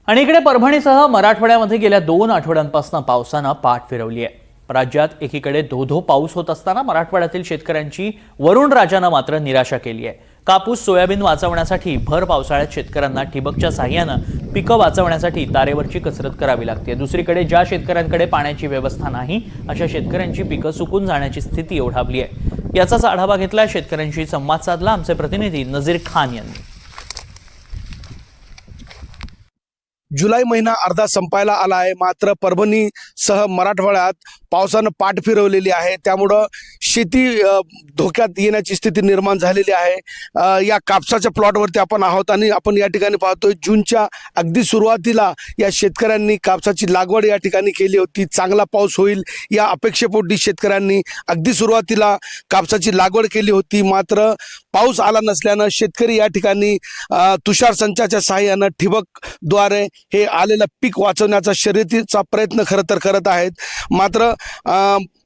आणि इकडे परभणीसह मराठवाड्यामध्ये गेल्या 2 आठवड्यांपासून पावसानं पाठ फिरवली आहे। राज्यात एकीकडे धो-धो पाऊस होत असताना मराठवाड्यातील शेतकऱ्यांची वरुण राजानं मात्र निराशा केली आहे। कापूस सोयाबीन वाचवण्यासाठी भर पावसाळ्यात शेतकऱ्यांना ठिबकच्या साहाय्यानं पिकं वाचवण्यासाठी तारेवरची कसरत करावी लागते। दुसरीकडे ज्या शेतकऱ्यांकडे पाण्याची व्यवस्था नाही अशा शेतकऱ्यांची पिकं सुकून जाण्याची स्थिती ओढावली आहे। याचाच आढावा घेतला शेतकऱ्यांशी संवाद साधला आमचे प्रतिनिधी नजीर खान यांनी। जुलै महिना अर्धा संपायला आला आहे, मात्र परभणी सह मराठवाड्यात पावसानं पाठ फिरवलेली आहे। त्यामुळं शेती धोक्यात येण्याची स्थिती निर्माण झालेली आहे। या कापसाच्या प्लॉटवरती आपण आहोत आणि आपण या ठिकाणी पाहतोय जूनच्या अगदी सुरुवातीला या शेतकऱ्यांनी कापसाची लागवड या ठिकाणी केली होती। चांगला पाऊस होईल या अपेक्षेपोटी शेतकऱ्यांनी अगदी सुरुवातीला कापसाची लागवड केली होती, मात्र पाऊस आला नसल्यानं शेतकरी या ठिकाणी तुषार संचाच्या सहाय्यानं ठिबकद्वारे हे आलेलं पीक वाचवण्याचा शर्यतीचा प्रयत्न खरं तर करत आहेत। मात्र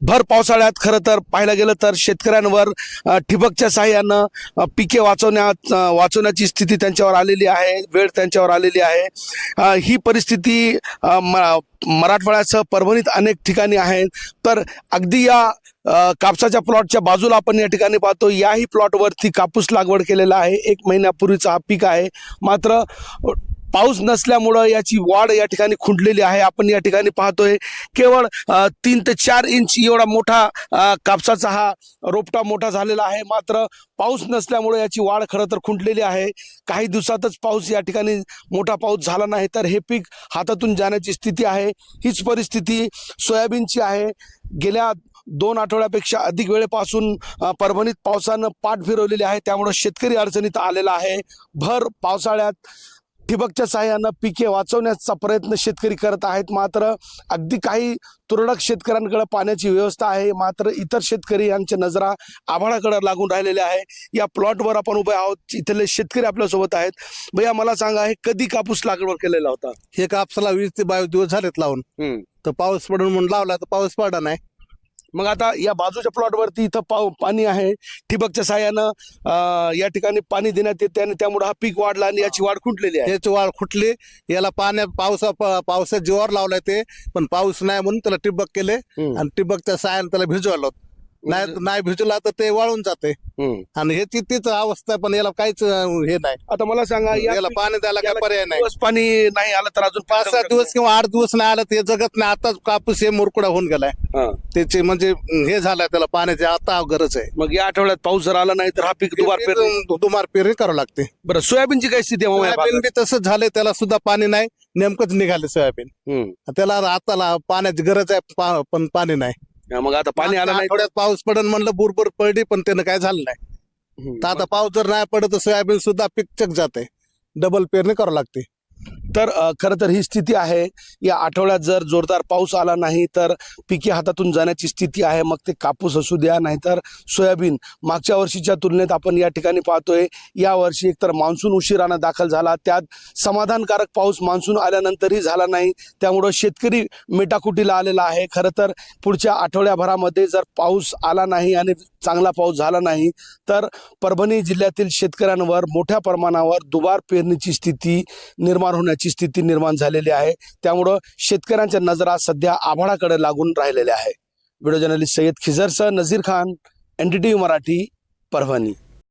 भर पावसाळ्यात खरं तर पाहायला गेलं तर शेतकऱ्यांवर ठिबकच्या सहाय्यानं पिके वाचवण्याची स्थिती त्यांच्यावर आलेली आहे, वेळ त्यांच्यावर आलेली आहे। ही परिस्थिती मराठवाड्यासह परभणीत अनेक ठिकाणी आहे। तर अगदी या कापसाच्या प्लॉटच्या बाजूला आपण या ठिकाणी पाहतो, याही प्लॉटवरती कापूस लागवड केलेला आहे। 1 महिन्यापूर्वीचा हा पीक आहे, मात्र पाऊस नसल्यामुळं याची वाढ या ठिकाणी खुंटलेली आहे। आपण या ठिकाणी पाहतोय केवळ 3 ते 4 इंच एवढा मोठा कापसाचा हा रोपटा मोठा झालेला आहे, मात्र पाऊस नसल्यामुळे याची वाढ खरं तर खुंटलेली आहे। काही दिवसातच पाऊस या ठिकाणी मोठा पाऊस झाला नाही तर हे पीक हातातून जाण्याची स्थिती आहे। हीच परिस्थिती सोयाबीनची आहे। गेल्या 2 आठवड्यापेक्षा अधिक वेळेपासून परभणीत पावसानं पाठ फिरवलेली आहे, त्यामुळे शेतकरी अडचणीत आलेला आहे। भर पावसाळ्यात ठिबकच्या सहाय्यानं पिके वाचवण्याचा प्रयत्न शेतकरी करत आहेत, मात्र अगदी काही तुरळक शेतकऱ्यांकडे पाण्याची व्यवस्था आहे, मात्र इतर शेतकरी यांच्या नजरा आभाळाकडे लागून राहिलेल्या आहे। या प्लॉटवर आपण उभे आहोत, इथले शेतकरी आपल्यासोबत आहेत। भैया मला सांगा, हे कधी कापूस लागवड केलेला होता? हे कापसाला 20 ते 22 दिवस झालेत लावून, तर पाऊस पडून म्हणून लावला तर पाऊस पडला नाही। मग आता या बाजूच्या प्लॉटवरती इथं पाणी आहे, ठिबकच्या सहाय्यानं या ठिकाणी पाणी देण्यात येते आणि त्यामुळे हा पीक वाढला आणि याची वाढ खुंटलेली आहे। याची वाढ खुटली, याला पावसा जीवावर लावलाय ते, पण पाऊस नाही म्हणून त्याला ठिबक केले आणि ठिबकच्या सहाय्याने त्याला भिजवलं। नाही भिजवला तर ते वाळून जाते आणि ह्याची तीच अवस्था, पण याला काहीच हे नाही। आता मला सांगा, याला पाणी द्यायला काय पर्याय नाही। पाणी नाही आलं तर अजून 5-7 दिवस किंवा 8 दिवस नाही आलं ते जगत नाही। आताच कापूस हे मुरकुडा होऊन गेलाय, त्याचे म्हणजे हे झालंय, त्याला पाण्याची आता गरज आहे। मग या आठवड्यात पाऊस जर आला नाही तर हा पीक दुबार पेरणी करावं लागते। बरं, सोयाबीनची काय स्थिती आहे? सोयाबीन बी तसंच झालंय, त्याला सुद्धा पाणी नाही, नेमकंच निघाले सोयाबीन। त्याला आता पाण्याची गरज आहे, पण पाणी नाही। मग आता पाणी आलं नाही, आठवड्यात पाऊस पडन म्हणलं, बुरबुर पडली, पण त्यानं काय झालं नाही। तर आता पाऊस जर नाही पडत तर सोयाबीन सुद्धा पिकचक जाते, डबल पेरणी करावं लागते। तर खरं तर ही स्थिती आहे। या आठवड्यात जर जोरदार पाऊस आला नाही तर पिके हातातून जाण्याची स्थिती आहे, मग ते कापूस असू द्या नाहीतर सोयाबीन। मागच्या वर्षीच्या तुलनेत आपण या ठिकाणी पाहतोय, या वर्षी एकतर मान्सून उशिरानं दाखल झाला, त्यात समाधानकारक पाऊस मान्सून आल्यानंतरही झाला नाही, त्यामुळं शेतकरी मेटाकुटीला आलेला आहे। खरं तर पुढच्या आठवड्याभरामध्ये जर पाऊस आला नाही आणि चांगला पाऊस झाला नाही तर परभणी जिल्ह्यातील शेतकऱ्यांवर मोठ्या प्रमाणावर दुबार पेरणीची स्थिती निर्माण होण्याची स्थिती निर्माण झालेली आहे। त्यामुळं शेतकऱ्यांच्या नजरा सध्या आभाळाकडे लागून राहिलेल्या आहे। व्हिडिओ जर्नलिस्ट सय्यद खिजरसह नजीर खान, NDTV मराठी, परभणी।